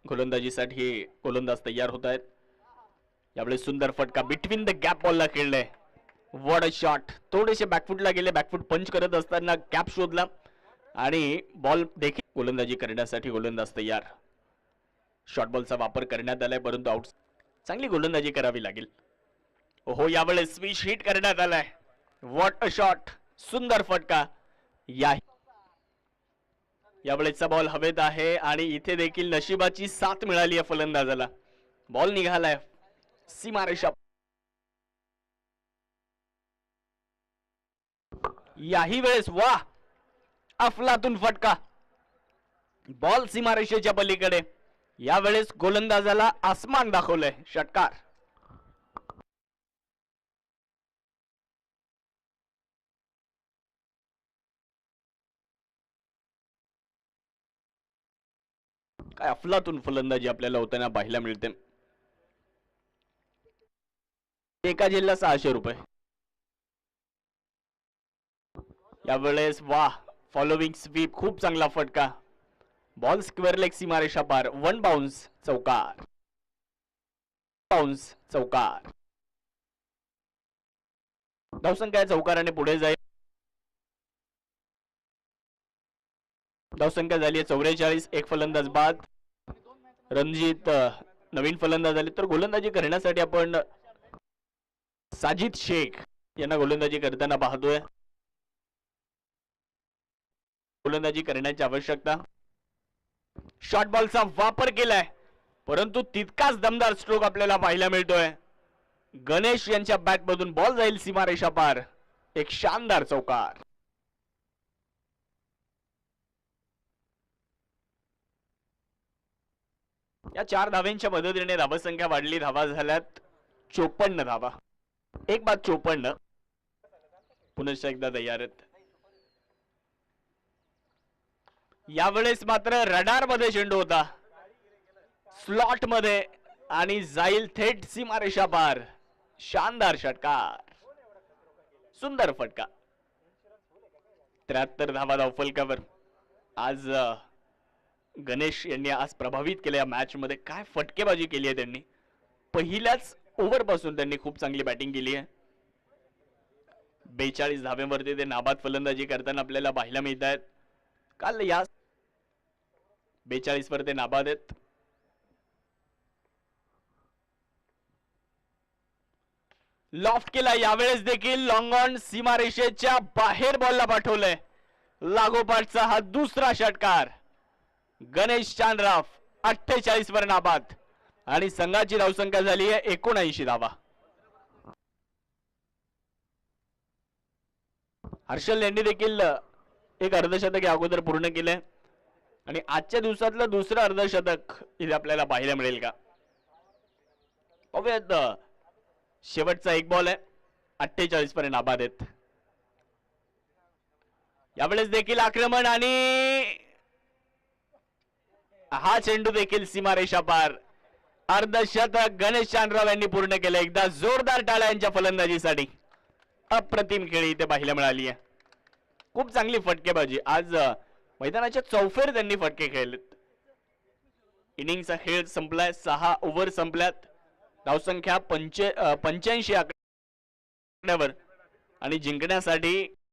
गोलंदाजीसाठी गोलंदाज तयार होत आहेत. यावेळेस सुंदर फटका बिटवीन द गॅप बॉलला खेळलाय. What a shot. थोडेसे बॅकफुटला गेले. बॅकफुट पंच करत असताना गॅप शोधला आणि बॉल देखील गोलंदाजी करण्यासाठी गोलंदाज तयार. शॉर्ट बॉलचा वापर करण्यात आलाय परंतु आउट. चांगली गोलंदाजी करावी लागेल. ओहो यावेळेस स्विच हिट करण्यात आलाय. What a shot. सुंदर फटका. यावेळेसचा बॉल हवेत आहे आणि इथे देखील नशिबाची साथ मिळाली आहे फलंदाजाला. बॉल निघालाय सीमारेषा. याही वेळेस वा अफलातून फटका. बॉल सीमारेषेच्या पलीकडे. यावेळेस गोलंदाजाला आसमान दाखवलंय. षटकार. काय अफलातून फलंदाजी आपल्याला होताना पाहायला मिळते. एका झेलला 600 रुपये. यावेळेस वा फॉलोविंग स्वीप. खूप चांगला फटका. बॉल स्क्वेअर लेग सीमारेषा पार. One bounce. चौकार. बाउन्स. चौकार. धावसंख्या चौकाराने पुढे जाईल. धावसंख्या झाली आहे 44. एक फलंदाज बाद. रणजित नवीन फलंदाज आले तर गोलंदाजी करण्यासाठी आपण साजिद शेख यांना गोलंदाजी करताना पाहतोय. गोलंदाजी करण्याची आवश्यकता. शॉर्ट बॉलचा वापर केलाय परंतु तितकाच दमदार स्ट्रोक आपल्याला पाहायला मिळतोय. गणेश यांच्या बॅट मधून बॉल जाईल सीमारेषा पार. एक शानदार चौकार. या 4 धाव्यांच्या मदतीने धावसंख्या वाढली. धावा झाल्यात 54 धावा. एक बाद 54. पुनश्च एकदा तयार आहेत. यावेळेस मात्र रडार मध्ये चेंडू होता. स्लॉट मध्ये आणि जाईल थेट सीमारेषा पार. शानदार षटकार. सुंदर फटका. 73 धावा धावफलकावर. आज गणेश यांनी आज प्रभावित केल्या या मॅच मध्ये. काय फटकेबाजी केली आहे त्यांनी. पहिल्याच ओव्हर पासून त्यांनी खूप चांगली बॅटिंग केली आहे. 42 धाव्यांवरती ते नाबाद फलंदाजी करताना आपल्याला पाहायला मिळत आहेत. काल या 42 वर ते नाबाद आहेत. लॉफ्ट केला. यावेळेस देखील लॉंग ऑन. सीमारेषेच्या बाहेर बॉलला पाठवलंय. लागोपाठचा हा दुसरा षटकार. गणेश चांद्राफ 48 वर नाबाद आणि संघाची धावसंख्या झाली आहे 79 धावा. हर्षल यांनी देखील एक अर्धशतक अगोदर पूर्ण केले आणि आजच्या दिवसातलं दुसरं अर्धशतक इथे आपल्याला पाहायला मिळेल का पाहूयात. शेवटचा एक बॉल आहे. 48 पर्यंत नाबाद आहेत. यावेळेस देखील आक्रमण आणि हा चेंडू देखील सीमारेषा पार. अर्धशतक गणेश चांद्राव यांनी पूर्ण केलं. एकदा जोरदार टाळ्या यांच्या फलंदाजीसाठी. अप्रतिम खेळी इथे पाहायला मिळाली आहे. खूप चांगली फटकेबाजी. आज मैदानाच्या चौफेर त्यांनी फटके खेळलेत. इनिंगचा खेळ संपलाय. 6 ओव्हर संपल्यात. धावसंख्या 85 आकड्यावर आणि जिंकण्यासाठी